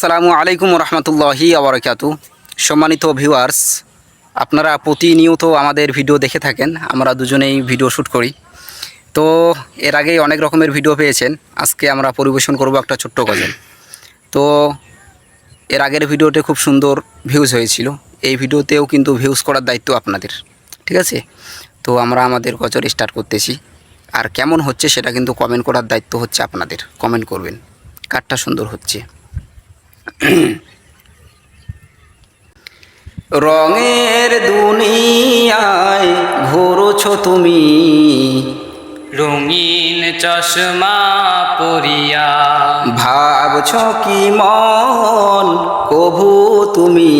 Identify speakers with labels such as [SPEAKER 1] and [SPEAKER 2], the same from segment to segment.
[SPEAKER 1] আসসালামু আলাইকুম রহমতুল্লাহি আবরকাতু। সম্মানিত ভিউয়ার্স, আপনারা প্রতিনিয়ত আমাদের ভিডিও দেখে থাকেন। আমরা দুজনেই ভিডিও শ্যুট করি। তো এর আগেই অনেক রকমের ভিডিও পেয়েছেন। আজকে আমরা পরিবেশন করব একটা ছোট্ট গজল। তো এর আগের ভিডিওতে খুব সুন্দর ভিউজ হয়েছিল। এই ভিডিওতেও কিন্তু ভিউজ করার দায়িত্ব আপনাদের, ঠিক আছে? তো আমরা আমাদের গজল স্টার্ট করতেছি। আর কেমন হচ্ছে সেটা কিন্তু কমেন্ট করার দায়িত্ব হচ্ছে আপনাদের। কমেন্ট করবেন কারটা সুন্দর হচ্ছে। রঙের দুনিয়ায় ঘুরছো তুমি,
[SPEAKER 2] রঙিন চশমা পরিয়া
[SPEAKER 1] ভাবছ কি মন কভু তুমি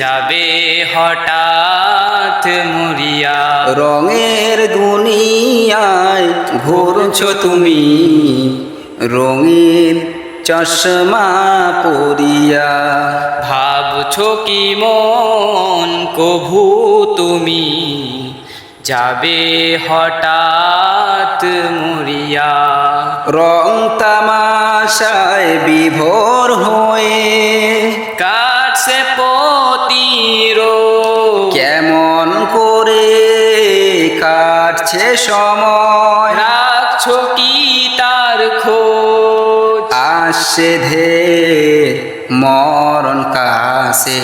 [SPEAKER 2] যাবে হঠাৎ মরিয়া।
[SPEAKER 1] রঙের দুনিয়ায় ঘুরছো তুমি, রঙিন চশমা পরিয়া
[SPEAKER 2] ভাবছো কি মন কভু তুমি যাবে হঠাৎ মরিয়া।
[SPEAKER 1] রং তামাশায় বিভোর হয়ে
[SPEAKER 2] কাছে পতিরো
[SPEAKER 1] কেমন করে কাটছে সময়,
[SPEAKER 2] রাখছো কি তার খোঁজ।
[SPEAKER 1] আসছে ধে মরণ কাছে,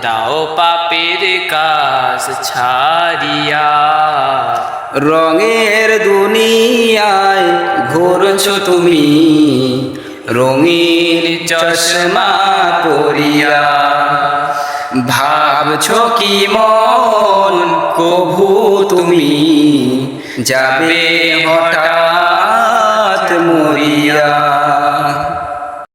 [SPEAKER 2] দাও পাপের কাজ ছাড়িয়া।
[SPEAKER 1] রঙের দুনিয়ায় ঘুরছো তুমি, রঙিন চশমা পরিয়া ভাবছো কি মন কভু তুমি যাবে হঠাৎ মরিয়া।